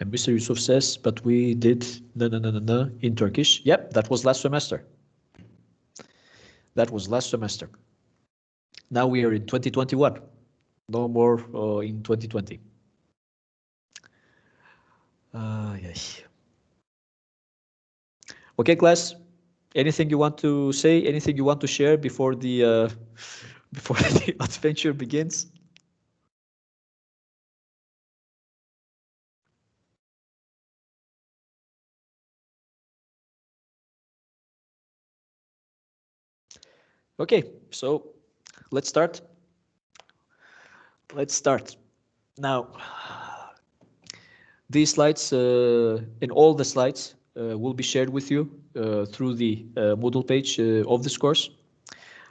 And Mr. Yusuf says, but we did no in Turkish. Yep, that was last semester. That was last semester. Now we are in 2021. No more in 2020. Yes. Okay, class. Anything you want to say? Anything you want to share before the before the adventure begins? Okay, so let's start. Let's start. Now, these slides and all the slides will be shared with you through the Moodle page of this course.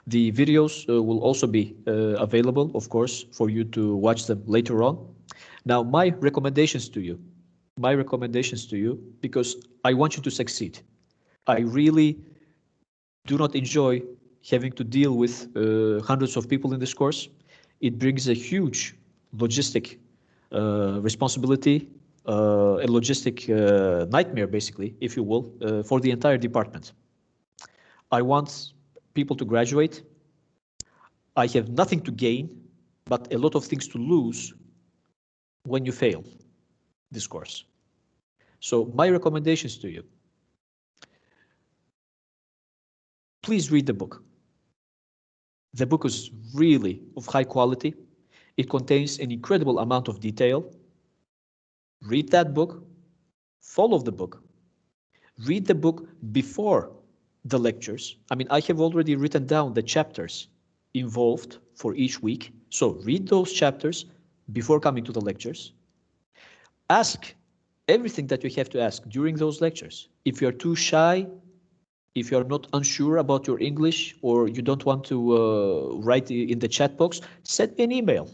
The videos will also be available, of course, for you to watch them later on. Now, my recommendations to you, because I want you to succeed. I really do not enjoy having to deal with hundreds of people in this course. It brings a huge logistic responsibility, a logistic nightmare, basically, if you will, for the entire department. I want people to graduate. I have nothing to gain, but a lot of things to lose when you fail this course. So my recommendations to you, please read the book. The book is really of high quality. It contains an incredible amount of detail. Read that book, follow the book. Read the book before the lectures. I mean, I have already written down the chapters involved for each week. So read those chapters before coming to the lectures. Ask everything that you have to ask during those lectures. If you're too shy, if you're not unsure about your English, or you don't want to write in the chat box, send me an email.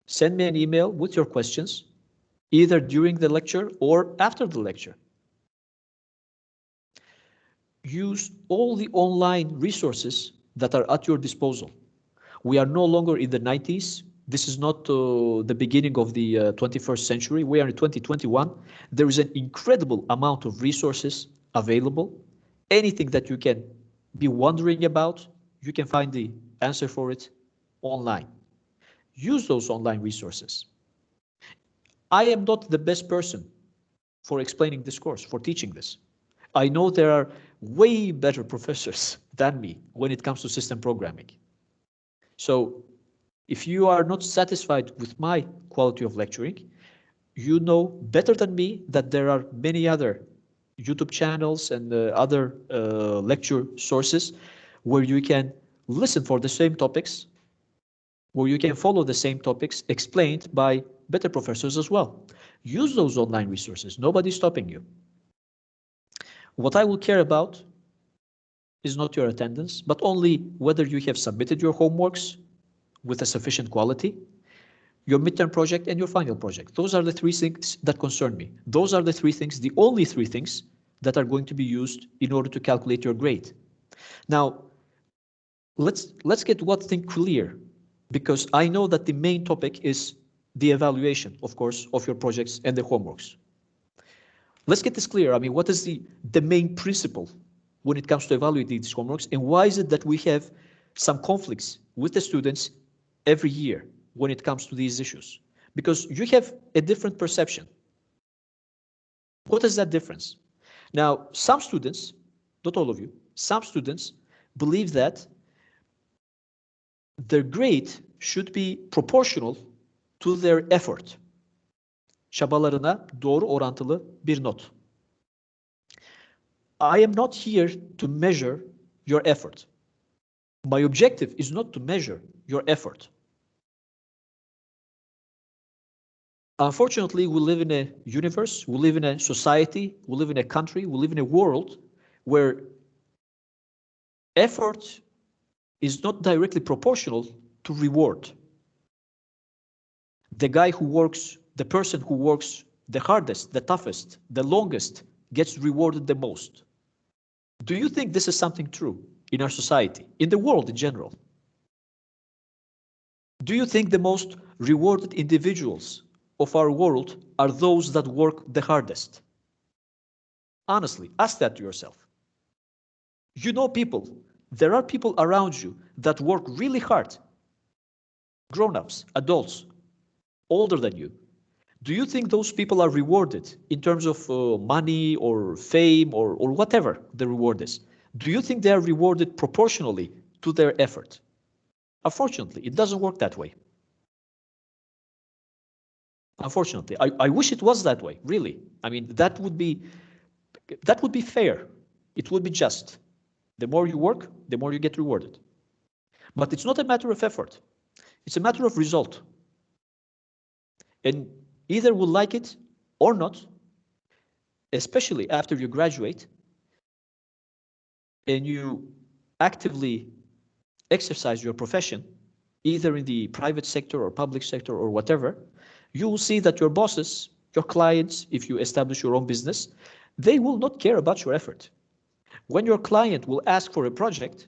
Send me an email with your questions, either during the lecture or after the lecture. Use all the online resources that are at your disposal. We are no longer in the 90s. This is not the beginning of the 21st century. We are in 2021. There is an incredible amount of resources available. Anything that you can be wondering about, you can find the answer for it online. Use those online resources. I am not the best person for explaining this course, for teaching this. I know there are way better professors than me when it comes to system programming. So if you are not satisfied with my quality of lecturing, you know better than me that there are many other YouTube channels and other lecture sources where you can listen for the same topics, where you can follow the same topics explained by better professors as well. Use those online resources. Nobody's stopping you. What I will care about is not your attendance, but only whether you have submitted your homeworks with a sufficient quality, your midterm project, and your final project. Those are the three things that concern me. Those are the three things, the only three things that are going to be used in order to calculate your grade. Now, let's get one thing clear, because I know that the main topic is the evaluation, of course, of your projects and the homeworks. Let's get this clear. I mean, what is the main principle when it comes to evaluating these homeworks, and why is it that we have some conflicts with the students every year when it comes to these issues? Because you have a different perception. What is that difference? Now, some students, not all of you, some students believe that their grade should be proportional to their effort. Çabalarına doğru orantılı bir not. I am not here to measure your effort. My objective is not to measure your effort. Unfortunately, we live in a universe, we live in a society, we live in a country, we live in a world where effort is not directly proportional to reward. The guy who works, the person who works the hardest, the toughest, the longest, gets rewarded the most. Do you think this is something true in our society, in the world in general? Do you think the most rewarded individuals of our world are those that work the hardest. Honestly, ask that to yourself. You know people. There are people around you that work really hard. Grown-ups, adults, older than you. Do you think those people are rewarded in terms of money or fame or whatever the reward is? Do you think they are rewarded proportionally to their effort? Unfortunately, it doesn't work that way. Unfortunately, I wish it was that way, really. I mean, that would be fair. It would be just. The more you work, the more you get rewarded. But it's not a matter of effort. It's a matter of result. And either we'll like it or not, especially after you graduate and you actively exercise your profession, either in the private sector or public sector or whatever, you will see that your bosses, your clients, if you establish your own business, they will not care about your effort. When your client will ask for a project,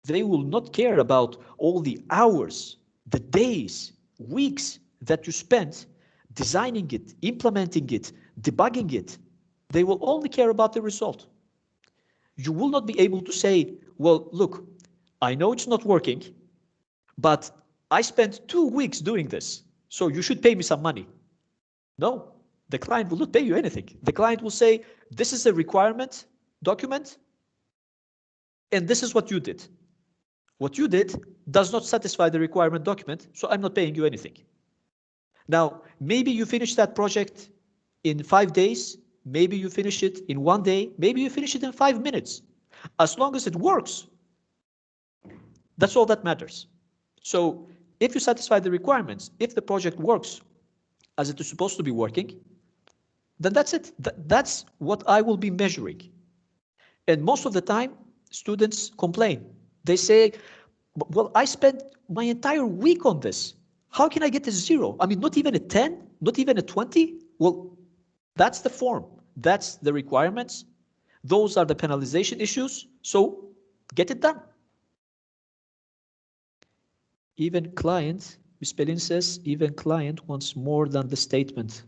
they will not care about all the hours, the days, weeks that you spent designing it, implementing it, debugging it. They will only care about the result. You will not be able to say, well, look, I know it's not working, but I spent 2 weeks doing this, so you should pay me some money. No, the client will not pay you anything. The client will say, this is a requirement document, and this is what you did. What you did does not satisfy the requirement document, so I'm not paying you anything. Now, maybe you finish that project in 5 days, maybe you finish it in 1 day, maybe you finish it in 5 minutes. As long as it works, that's all that matters. So if you satisfy the requirements, if the project works as it is supposed to be working, then that's it. That's what I will be measuring. And most of the time, students complain. They say, well, I spent my entire week on this. How can I get a 0? I mean, not even a 10, not even a 20? Well, that's the form. That's the requirements. Those are the penalization issues. So get it done. Even client, Ms. Pelin says, even client wants more than the statement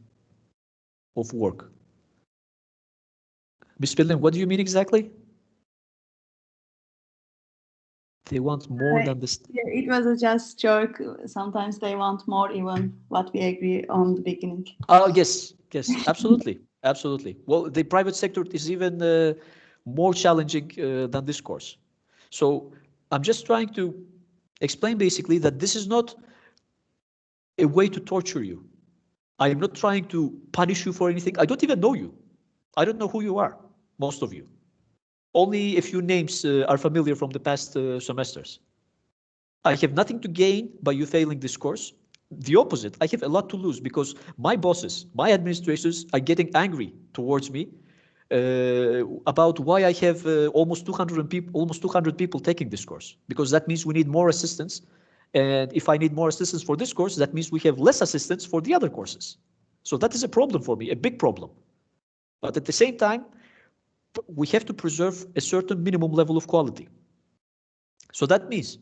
of work. Ms. Pelin, what do you mean exactly? They want more than this. Yeah, it was a just joke. Sometimes they want more even what we agree on the beginning. Oh, yes, absolutely, absolutely. Well, the private sector is even more challenging than this course. So I'm just trying to explain basically that this is not a way to torture you. I am not trying to punish you for anything. I don't even know you. I don't know who you are, most of you. Only a few names are familiar from the past semesters. I have nothing to gain by you failing this course. The opposite, I have a lot to lose because my bosses, my administrators are getting angry towards me about why I have almost 200 people taking this course, because that means we need more assistance. And if I need more assistance for this course, that means we have less assistance for the other courses. So that is a problem for me, a big problem. But at the same time, we have to preserve a certain minimum level of quality. So that means,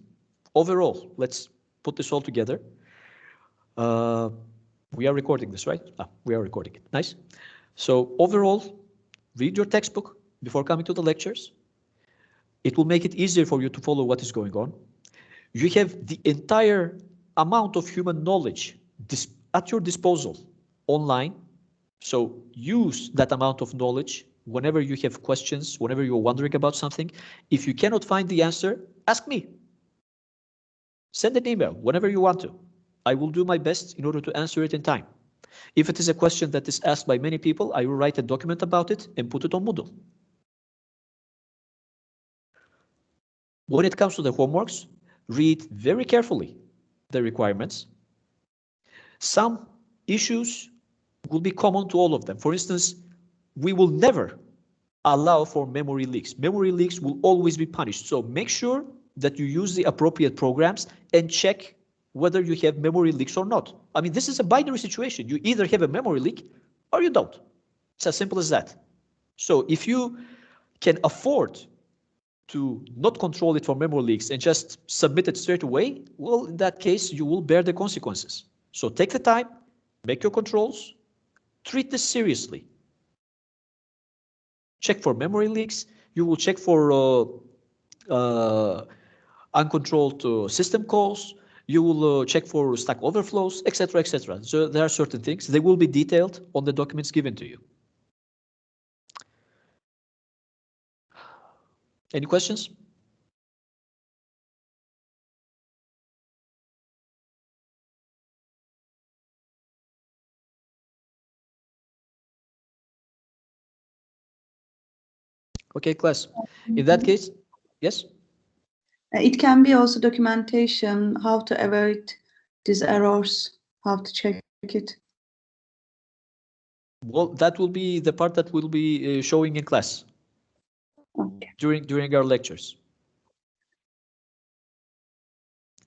overall, let's put this all together. We are recording this, right? We are recording it. Nice. So overall, read your textbook before coming to the lectures. It will make it easier for you to follow what is going on. You have the entire amount of human knowledge at your disposal online. So use that amount of knowledge whenever you have questions, whenever you're wondering about something. If you cannot find the answer, ask me. Send an email whenever you want to. I will do my best in order to answer it in time. If it is a question that is asked by many people, I will write a document about it and put it on Moodle. When it comes to the homeworks, read very carefully the requirements. Some issues will be common to all of them. For instance, we will never allow for memory leaks. Memory leaks will always be punished. So make sure that you use the appropriate programs and check whether you have memory leaks or not. I mean, this is a binary situation. You either have a memory leak or you don't. It's as simple as that. So if you can afford to not control it for memory leaks and just submit it straight away, well, in that case, you will bear the consequences. So take the time, Make your controls. Treat this seriously. Check for memory leaks. You will check for uncontrolled system calls. You will check for stack overflows, etc., etc. So there are certain things. They will be detailed on the documents given to you. Any questions? Okay, class. In that case, yes? It can be also documentation, how to avoid these errors, how to check it. Well, that will be the part that we'll be showing in class Okay. during our lectures.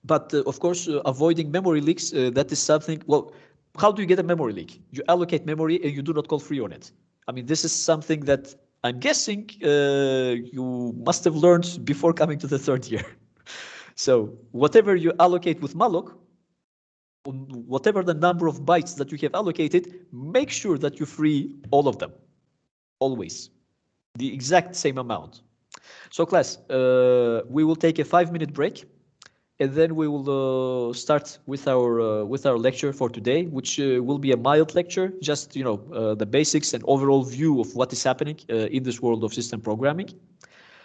But of course, avoiding memory leaks, that is something, well, how do you get a memory leak? You allocate memory and you do not call free on it. I mean, this is something that I'm guessing you must have learned before coming to the third year. So whatever you allocate with malloc, whatever the number of bytes that you have allocated, make sure that you free all of them, always, the exact same amount. So class, we will take a 5-minute break, and then we will start with our lecture for today, which will be a mild lecture, just the basics and overall view of what is happening in this world of system programming.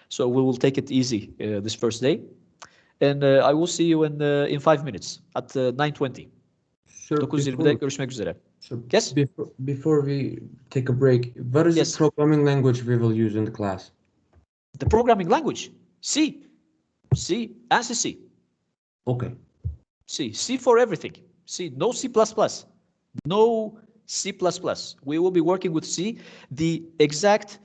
So we will take it easy this first day, and I will see you in 5 minutes at 9:20. Sir, 9:20'de görüşmek üzere. Yes? Before we take a break, what is Yes. the programming language we will use in the class? The programming language, C, ANSYS C. Okay. C for everything. C, no C++, no C++. We will be working with C. The exact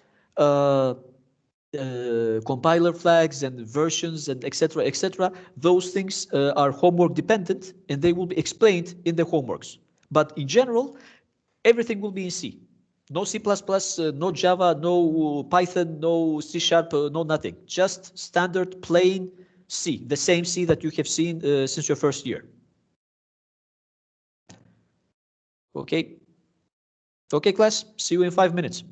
compiler flags and versions and etc. Those things are homework dependent, and they will be explained in the homeworks. But in general, everything will be in C. No C++, no Java, no Python, no C#, no nothing. Just standard plain C, the same C that you have seen since your first year. Okay. Okay, class. See you in 5 minutes.